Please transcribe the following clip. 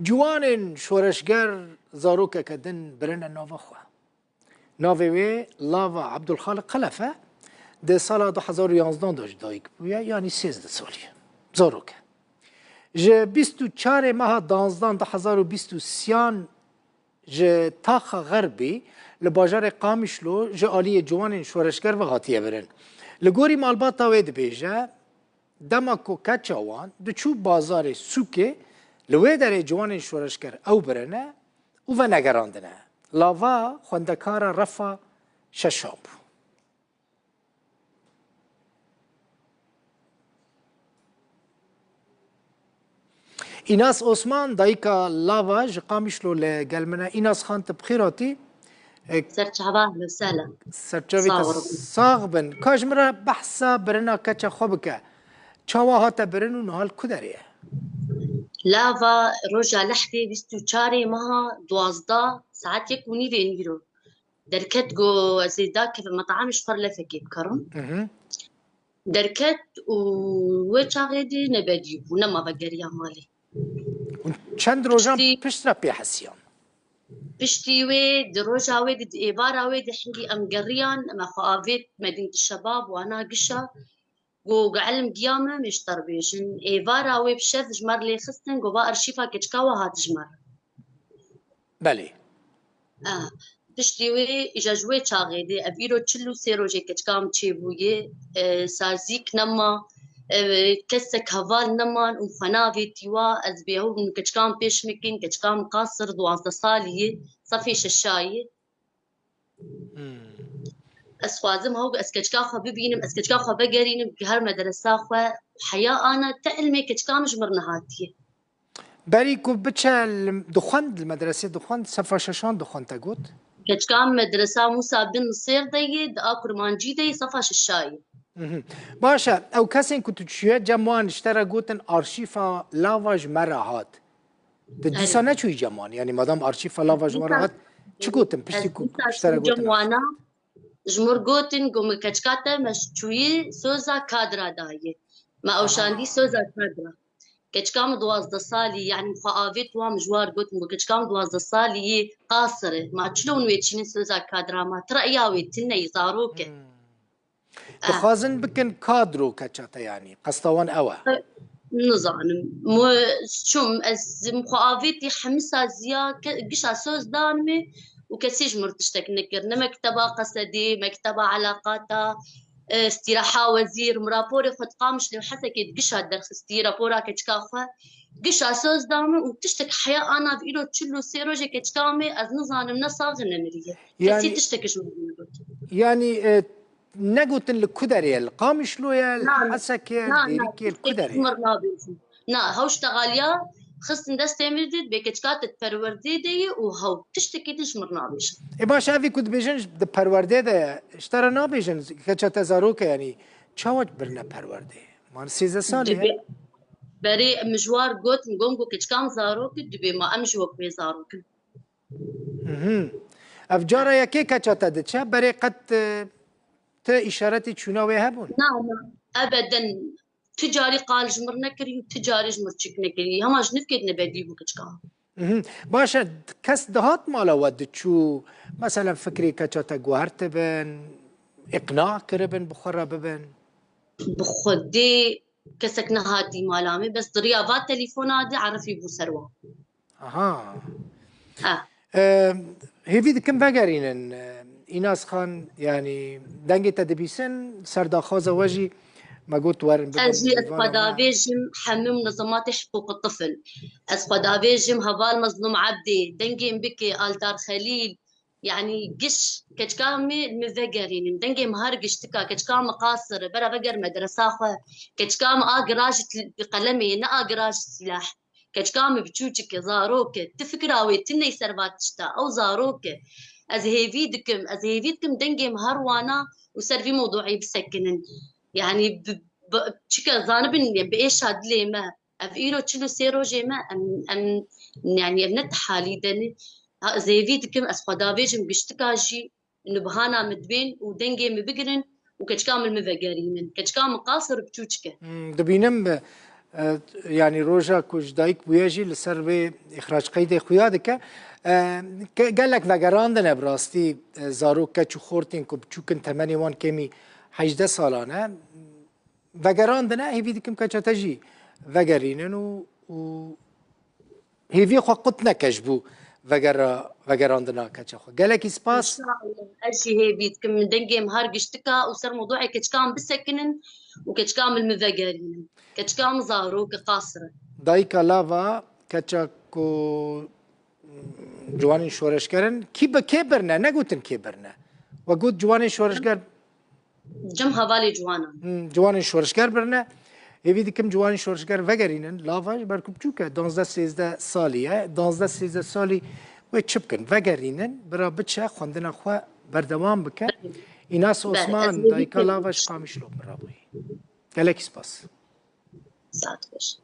جوان شورشگر زاروکه کدن برن ناوا خوا ناوی وی لاوا عبدالخالق خلفه ده سال 2011 داشت دایک بویا یعنی 13 سالیه زاروکه جه 24 ماه 12 2023 جه تاخ غربی لباجار قامشلو جه آلی جوان شورشگر و غاتیه برن لگوری مالباتا وید بیجه دماکو کچاوان دچو بازار سوکه لوی در جوان شورشگر او برنه او و نگراندنه لاوا خوندکار رفا ششاب ایناس عثمان دایکا لاوا جقامشلو لگلمنه ایناس خان تبخیراتی سرچاوه لسهلا سرچاوی ساغ بن کاجمرا بحثا برنا کچا خوبکه چاوا هاتا برنو نهال کدریه لاوا روجا لحدي 24 مها 12 ساعات يكوني بينيرو دركت جو زيداك المطعم شفر لفكي بكرم دركت وچاغدي نبدي ونما بقريا مالي چند روجان پشت را بيحسيان بشتي وي دروجا وي دي إبارة وي دي حنجي أم قريان أما خافيت مدينة الشباب وأنا قشة وقعلم قيامة مش تربيشن إيفارا وي بشذ جمر لي خستن قبا أرشيفا كتكاوا هات جمر بله بشتي وي إجا جوي تشاغيدي أبيرو تشلو سيرو جي كتكام تشيبوي سازيك نما كسك هفال نمان وخنافي تيوا أزبيهو من كتكام بيشمكين كتكام قاصر دوازده صالية صفي ششاية اسخوازم هو اسكتشكا خو ببينم اسكتشكا خو بقرينم بهر مدرسه خو حياه انا تعلمي كتشكا مجمرنا هاتيه بريكو بتشال دخند المدرسه دخند صفا ششان دخند تقول كتشكا مدرسه موسى بن نصير دي اكر مانجي دي صفا ششاي باشا او كاسين كنت تشيا جموان اشترى قوتن ارشيفا لافاج مراهات تديسانا شو جموان يعني مادام ارشيفا لافاج مراهات شو قوتن بشتي اشترى قوتن جمرگوتن گم کچکاته مشچوی سوزا کادرا دایه ما اوشاندی سوزا کادرا کچکام 12 سالی يعني مخاويت وام جوار قوتن کچکام 12 سالی قاصره ما تشلون ويتشين سوزا كادرا ما ترأيا ويتنا يزاروك دخازن بكن كادرو كچاته يعني قسطوان اوا نظام مو شوم از مخاويت حمسا زيا قشا سوز دانمي وكسيج مرتشتك نكر مكتبة قصدي مكتبة علاقاتا استراحة وزير مرابوري خد قامش لو حتى كيد قشا درس استراحة كتشكافة قشا سوز دامي وتشتك حياة أنا بإيرو تشلو سيروجي كتشكامي أز نظام نصاغ نمرية كسي تشتكش يعني نقوتن الكدري القامش لويا الحسكة الديريكي الكدري نا هوش تغاليا خصن دست مردد بكتشكات الپروردي دي وهو تشتكي تجمر نابيش باش هذي كنت بيجنج ده پروردي ده اشترى نابيجن كتشات زاروك يعني چاوت برنا پروردي مان 13 سالي بري مجوار قوت مقومقو كتشكام زاروك دبي ما امجوك بي زاروك افجارا يكي كتشات ده چه بري قد تا اشارتي چوناوي هبون لا ابدا تجاري قال جمر نكري وتجاري جمر تشك نكري هماش نفكد نبدي بوكتشكا باشا كس دهات مالا ود تشو مثلا فكري كتشاتا جوهرت بن اقناع كربن بخرا ببن بخدي كسك نهادي مالامي بس دريافات تليفونات عرفي بو سروا هيفيد كم بقرين إيناس خان يعني دنجي تدبيسن سرداخوزة وجي ما قلت ورن أجي أسقدافيجم حمم منظمات حقوق الطفل أسقدافيجم هبال مظلوم عبدي دنجي مبكي آلتار خليل يعني قش كتكامي المذقرين دنجي مهار قشتكا كتكام قاصر برا بقر مدرسة خوا كتكام آقراج بقلمي نا آقراج السلاح كتكام بتشوشك زاروك تفكراوي تني سربات تشتا أو زاروك أزهيفيدكم دنجي مهار وانا وسرفي موضوعي بسكنن يعني بشكل ظانبن بإيش هاد لي ما أفيرو تشلو سيرو جي ما أم يعني ابنت حالي دني زي فيدكم أسقدافيجم بيشتكاجي إنه بهانا مدبين ودنجي مبقرن وكتكام المفقرين كتكام قاصر بتوشكه دبينم يعني روجا كوش دايك بويجي لسر به إخراج قيد خويادك قال لك وگراندن براستي زاروك كچو خورتين كو بچوكن تماني وان كمي 18 سالانه وگراندن هيفي دكم كچا تجي وگرينن و هيفي خو قطنا كجبو وگراندنا كچا خو قال لك سباس أشي هي بيتكم من دنجي مهار قشتكا وصار موضوعي كتشكام بسكنن وكتشكام المذاقرين كتشكام زاروك قاصرة دايكا لافا كچا كو جوانين شورش كرن كيبرنا نقوتن كيبرنا وقوت جوانين شورش كر جم هوالي جوانا جوانين شورش كر برنا هيفي دكم جوانين شورش كر وگرينن لافا بركو بچوكا 12 ساليه 12 سالي وچبكن وگرينن برا بچا خوندنا خو بردوام بك ايناس عثمان دايكا لافا شقامش لو برابوي قالك سباس ساعت باش